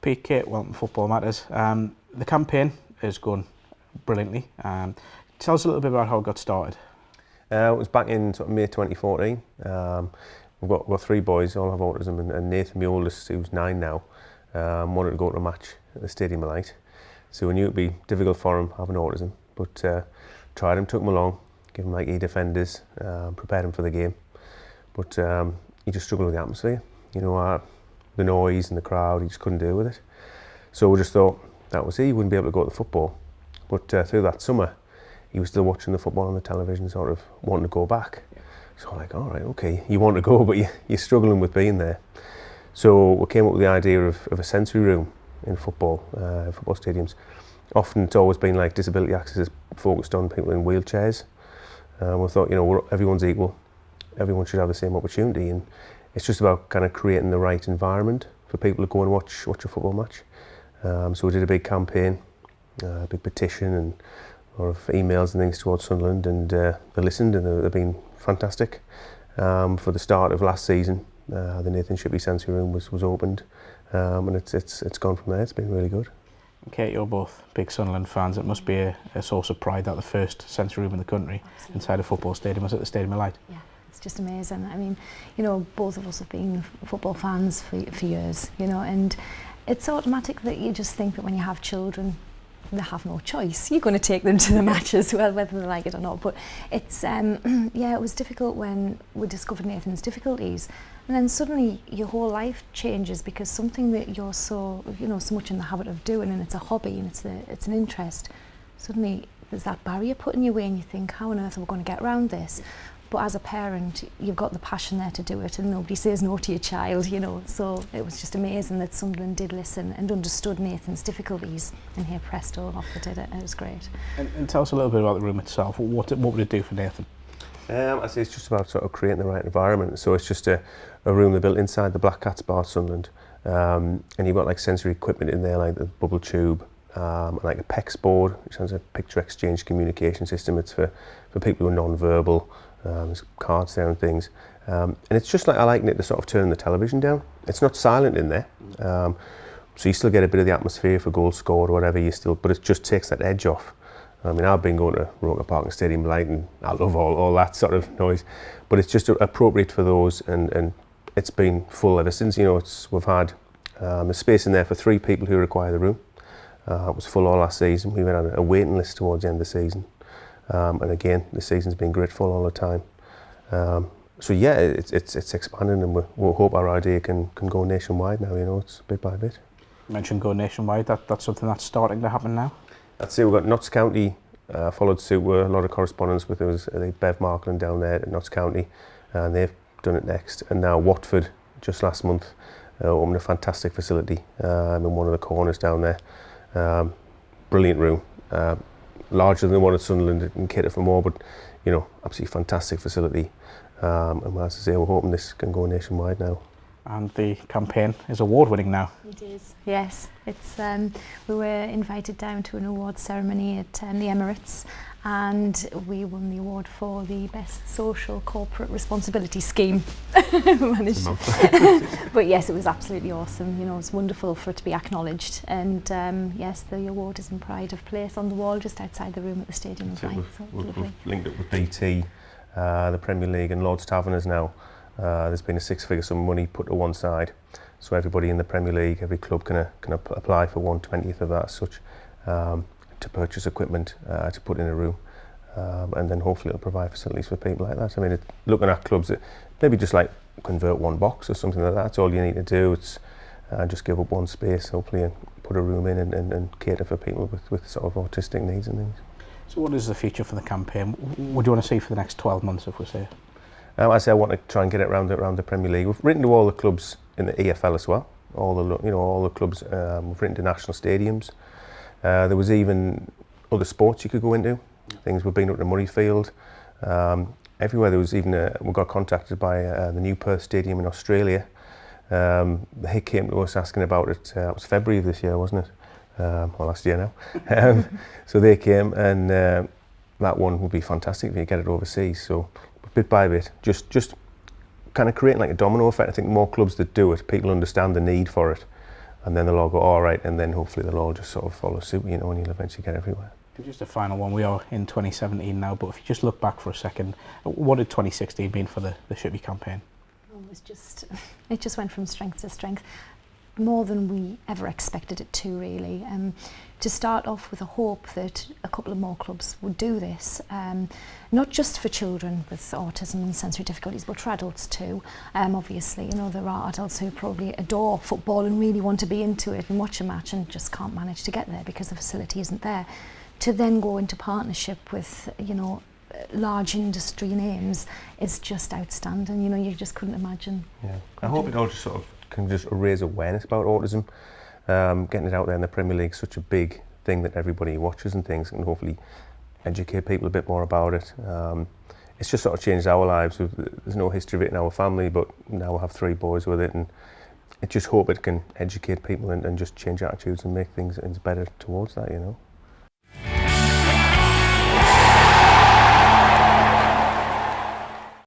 PK, welcome to Football Matters. The campaign is going brilliantly. Tell us a little bit about how it got started. It was back in sort of May 2014. We've got three boys, all have autism, and Nathan, my oldest, who's 9 now, wanted to go to a match at the Stadium of Light. So we knew it'd be difficult for him having autism, but tried him, took him along, gave him like e-defenders, prepared him for the game. But he just struggled with the atmosphere, you know, the noise and the crowd. He just couldn't deal with it. So we just thought that was it. He wouldn't be able to go to the football. But through that summer, he was still watching the football on the television, sort of wanting to go back. Yeah. So I'm like, all right, okay, you want to go, but you're struggling with being there. So we came up with the idea of a sensory room in football stadiums. Often it's always been like disability access is focused on people in wheelchairs. We thought, you know, everyone's equal. Everyone should have the same opportunity, and it's just about kind of creating the right environment for people to go and watch a football match. So we did a big campaign, a big petition, and a lot of emails and things towards Sunderland, and they listened, and they've been fantastic. For the start of last season, the Nathan Shippey Sensory Room was opened, and it's gone from there. It's been really good. Okay, you're both big Sunderland fans. It must be a source of pride that the first sensory room in the country inside a football stadium was at the Stadium of Light. Yeah. It's just amazing. I mean, you know, both of us have been football fans for years, you know, and it's automatic that you just think that when you have children, they have no choice. You're going to take them to the matches, well, whether they like it or not. But it's, yeah, it was difficult when we discovered Nathan's difficulties. And then suddenly your whole life changes because something that you're so, you know, so much in the habit of doing, and it's a hobby and it's an interest, suddenly there's that barrier put in your way and you think, how on earth are we going to get around this? But as a parent, you've got the passion there to do it, and nobody says no to your child, you know. So it was just amazing that Sunderland did listen and understood Nathan's difficulties, and here presto, off they did it. It was great. And tell us a little bit about the room itself. What would it do for Nathan? I say it's just about sort of creating the right environment. So it's just a room they built inside the Black Cats Bar, Sunderland, and you've got like sensory equipment in there, like the bubble tube, and like a PEX board, which has a picture exchange communication system. It's for people who are non-verbal. There's cards there and things, and it's just like I liken it to sort of turning the television down. It's not silent in there, so you still get a bit of the atmosphere for goals scored or whatever. But it just takes that edge off. I mean, I've been going to Roker Park and Stadium Light, and I love all that sort of noise, but it's just appropriate for those, and it's been full ever since. You know, we've had a space in there for 3 people who require the room. It was full all last season. We went on a waiting list towards the end of the season. And again, the season's been great fun all the time. So yeah, it's expanding, and we'll hope our idea can go nationwide now. You know, it's bit by bit. You mentioned going nationwide. That's something that's starting to happen now. That's it. We've got Notts County followed suit. With a lot of correspondence with Bev Markland down there at Notts County, and they've done it next. And now Watford just last month opened a fantastic facility in one of the corners down there. Brilliant room. Larger than the one at Sunderland and cater for more, but you know, absolutely fantastic facility. And as I say, we're hoping this can go nationwide now. And the campaign is award-winning now. It is, yes. It's we were invited down to an awards ceremony at the Emirates, and we won the award for the best social corporate responsibility scheme. But yes, it was absolutely awesome. You know, it's wonderful for it to be acknowledged, and yes, the award is in pride of place on the wall just outside the room at the Stadium of Light. We've linked up with BT, the Premier League, and Lord's Taverners now. There's been a 6-figure sum of money put to one side, so everybody in the Premier League, every club can apply for 1/20th of that as such, to purchase equipment to put in a room, and then hopefully it'll provide facilities for people like that. I mean, looking at clubs that maybe just like convert one box or something like that. That's all you need to do. It's just give up one space, hopefully, and put a room in and cater for people with sort of autistic needs and things. So what is the future for the campaign? What do you want to see for the next 12 months, if we say? I say I want to try and get it around the Premier League. We've written to all the clubs in the EFL as well. All the clubs. We've written to national stadiums. There was even other sports you could go into. Things we've been up to Murrayfield. Everywhere there was even we got contacted by the new Perth Stadium in Australia. They came to us asking about it. It was February of this year, wasn't it? Well, last year now. So they came, and that one would be fantastic if you get it overseas. So bit by bit, just kind of creating like a domino effect. I think the more clubs that do it, people understand the need for it, and then they'll all go all right, and then hopefully they'll all just sort of follow suit, you know, and you'll eventually get everywhere. Just a final one. We are in 2017 now, but if you just look back for a second, what did 2016 mean for the Shippey campaign? Oh, it just went from strength to strength, more than we ever expected it to, really. To start off with a hope that a couple of more clubs would do this, not just for children with autism and sensory difficulties, but for adults too. Obviously, you know, there are adults who probably adore football and really want to be into it and watch a match and just can't manage to get there because the facility isn't there. To then go into partnership with, you know, large industry names is just outstanding. You know, you just couldn't imagine. Yeah, I hope it all just sort of can just raise awareness about autism. Getting it out there in the Premier League is such a big thing that everybody watches and things, and hopefully educate people a bit more about it. It's just sort of changed our lives. There's no history of it in our family, but now we have 3 boys with it, and I just hope it can educate people and just change attitudes and make things better towards that, you know.